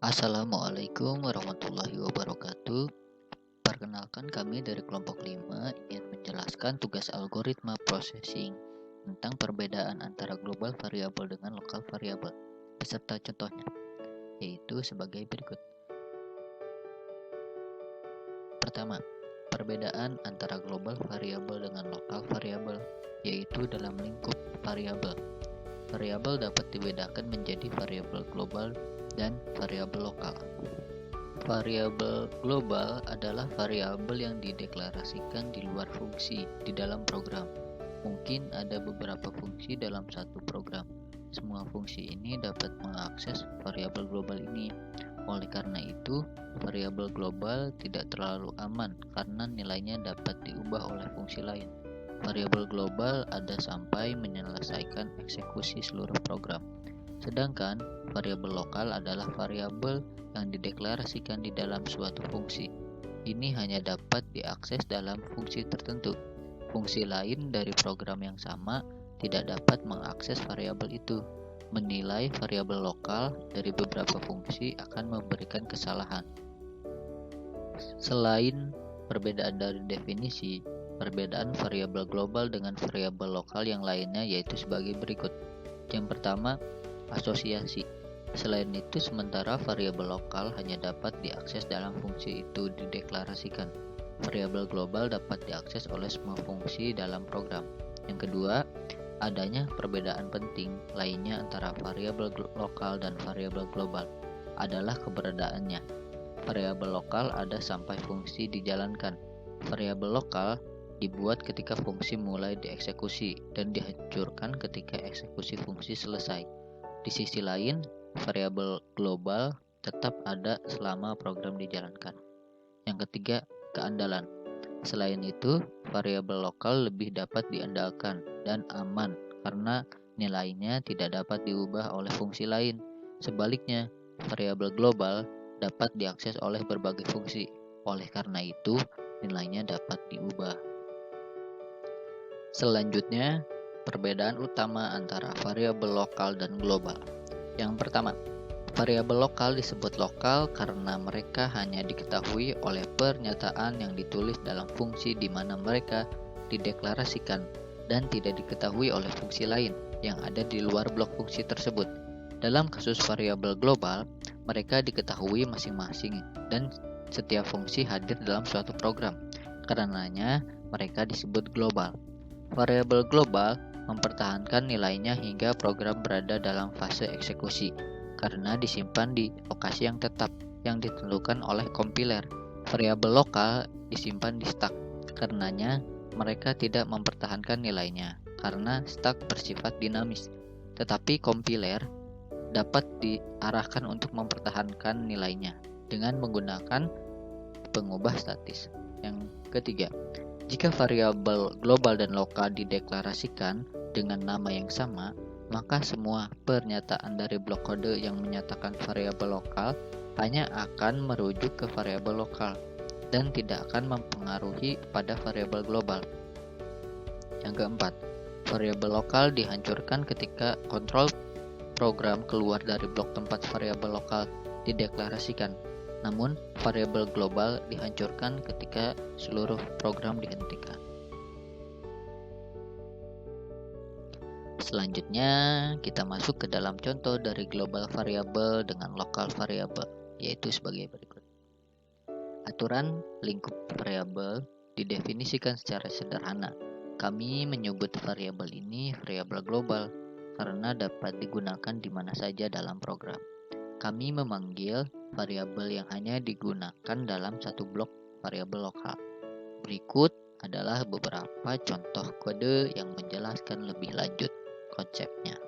Assalamualaikum warahmatullahi wabarakatuh. Perkenalkan, kami dari kelompok 5 ingin menjelaskan tugas algoritma processing tentang perbedaan antara global variabel dengan lokal variabel beserta contohnya, yaitu sebagai berikut. Pertama, perbedaan antara global variabel dengan lokal variabel, yaitu dalam lingkup variabel. Variabel dapat dibedakan menjadi variabel global dan variabel lokal. Variabel global adalah variabel yang dideklarasikan di luar fungsi di dalam program. Mungkin ada beberapa fungsi dalam satu program. Semua fungsi ini dapat mengakses variabel global ini. Oleh karena itu, variabel global tidak terlalu aman karena nilainya dapat diubah oleh fungsi lain. Variabel global ada sampai menyelesaikan eksekusi seluruh program. Sedangkan variabel lokal adalah variabel yang dideklarasikan di dalam suatu fungsi. Ini hanya dapat diakses dalam fungsi tertentu. Fungsi lain dari program yang sama tidak dapat mengakses variabel itu. Menilai variabel lokal dari beberapa fungsi akan memberikan kesalahan. Selain perbedaan dari definisi, perbedaan variabel global dengan variabel lokal yang lainnya yaitu sebagai berikut. Yang pertama, asosiasi. Selain itu, sementara variabel lokal hanya dapat diakses dalam fungsi itu dideklarasikan. Variabel global dapat diakses oleh semua fungsi dalam program. Yang kedua, adanya perbedaan penting lainnya antara variabel lokal dan variabel global adalah keberadaannya. Variabel lokal ada sampai fungsi dijalankan. Variabel lokal dibuat ketika fungsi mulai dieksekusi dan dihancurkan ketika eksekusi fungsi selesai. Di sisi lain, variabel global tetap ada selama program dijalankan. Yang ketiga, keandalan. Selain itu, variabel lokal lebih dapat diandalkan dan aman karena nilainya tidak dapat diubah oleh fungsi lain. Sebaliknya, variabel global dapat diakses oleh berbagai fungsi. Oleh karena itu, nilainya dapat diubah. Selanjutnya, perbedaan utama antara variabel lokal dan global. Yang pertama, variabel lokal disebut lokal karena mereka hanya diketahui oleh pernyataan yang ditulis dalam fungsi di mana mereka dideklarasikan dan tidak diketahui oleh fungsi lain yang ada di luar blok fungsi tersebut. Dalam kasus variabel global, mereka diketahui masing-masing dan setiap fungsi hadir dalam suatu program. Karenanya, mereka disebut global. Variabel global mempertahankan nilainya hingga program berada dalam fase eksekusi karena disimpan di lokasi yang tetap yang ditentukan oleh kompiler. Variabel lokal disimpan di stack. Karenanya, mereka tidak mempertahankan nilainya karena stack bersifat dinamis. Tetapi kompiler dapat diarahkan untuk mempertahankan nilainya dengan menggunakan pengubah statis. Yang ketiga, jika variabel global dan lokal dideklarasikan dengan nama yang sama, maka semua pernyataan dari blok kode yang menyatakan variabel lokal hanya akan merujuk ke variabel lokal dan tidak akan mempengaruhi pada variabel global. Yang keempat, variabel lokal dihancurkan ketika kontrol program keluar dari blok tempat variabel lokal dideklarasikan. Namun, variabel global dihancurkan ketika seluruh program dihentikan. Selanjutnya, kita masuk ke dalam contoh dari global variabel dengan lokal variabel, yaitu sebagai berikut. Aturan lingkup variabel didefinisikan secara sederhana. Kami menyebut variabel ini variabel global karena dapat digunakan di mana saja dalam program. Kami memanggil variabel yang hanya digunakan dalam satu blok variabel lokal. Berikut adalah beberapa contoh kode yang menjelaskan lebih lanjut konsepnya.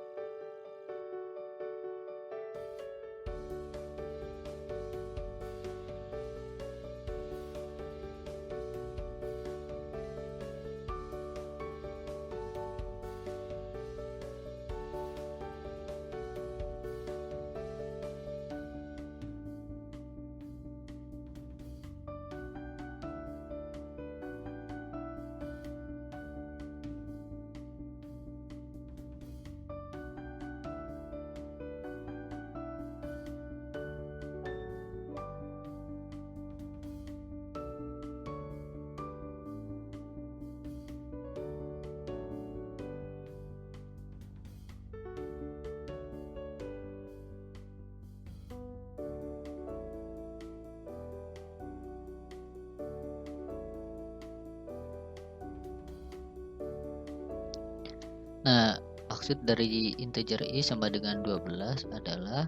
Nah, maksud dari integer i sama dengan 12 adalah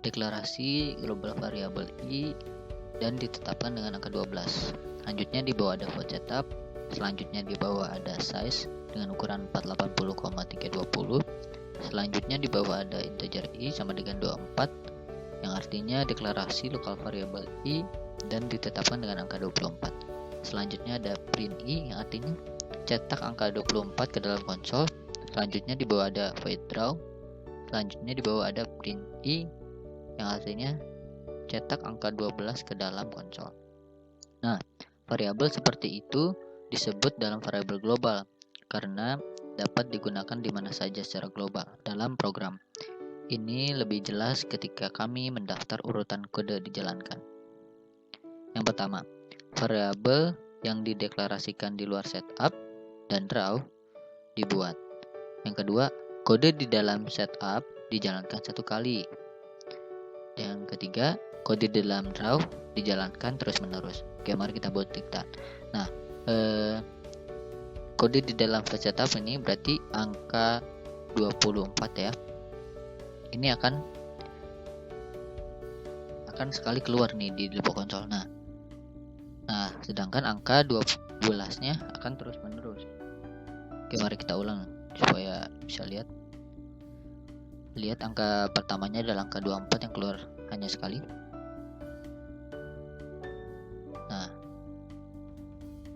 deklarasi global variabel i dan ditetapkan dengan angka 12. Selanjutnya di bawah ada void setup, selanjutnya di bawah ada size dengan ukuran 480,320. Selanjutnya di bawah ada integer i sama dengan 24 yang artinya deklarasi lokal variabel i dan ditetapkan dengan angka 24. Selanjutnya ada print i yang artinya cetak angka 24 ke dalam konsol. Selanjutnya di bawah ada void draw. Selanjutnya di bawah ada print i yang artinya cetak angka 12 ke dalam konsol. Nah, variabel seperti itu disebut dalam variabel global karena dapat digunakan di mana saja secara global dalam program. Ini lebih jelas ketika kami mendaftar urutan kode dijalankan. Yang pertama, variabel yang dideklarasikan di luar setup dan draw dibuat. Yang kedua, kode di dalam setup dijalankan satu kali. Yang ketiga, kode di dalam draw dijalankan terus-menerus. Oke, mari kita buat diktat. Nah, kode di dalam setup ini berarti angka 24 ya. Ini akan sekali keluar nih di debug konsol. Nah, sedangkan angka 12-nya akan terus-menerus. Oke, mari kita ulang supaya bisa lihat. Lihat angka pertamanya adalah angka 24 yang keluar hanya sekali. Nah,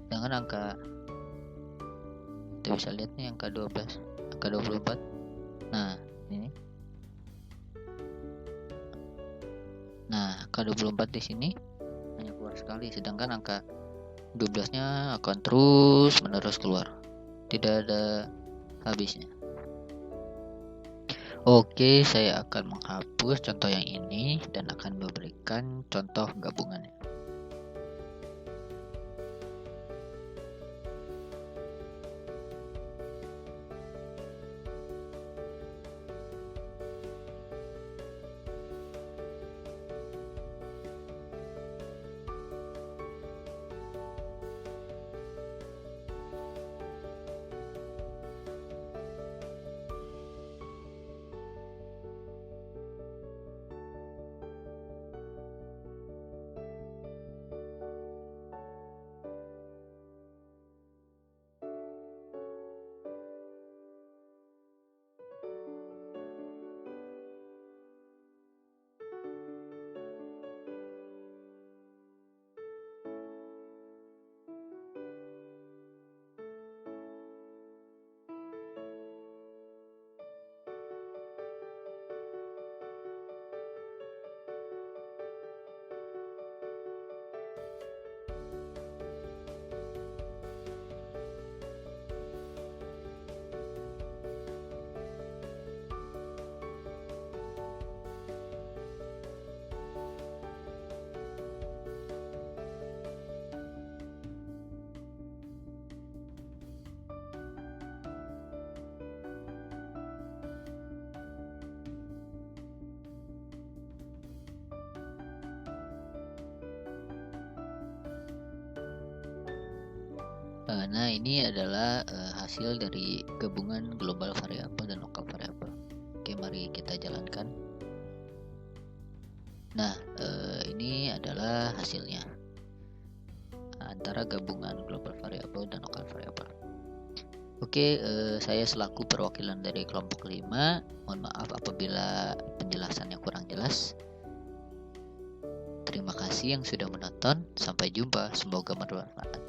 sedangkan angka kita bisa lihat nih angka 12, angka 24. Nah, ini. Nah, angka 24 di sini hanya keluar sekali, sedangkan angka 12-nya akan terus-menerus keluar. Tidak ada habisnya. Oke, saya akan menghapus contoh yang ini dan akan memberikan contoh gabungannya. Nah, ini adalah hasil dari gabungan global variabel dan lokal variabel. Oke, mari kita jalankan. Nah, ini adalah hasilnya antara gabungan global variabel dan lokal variabel. Oke, saya selaku perwakilan dari kelompok 5, mohon maaf apabila penjelasannya kurang jelas. Terima kasih yang sudah menonton. Sampai jumpa, semoga bermanfaat.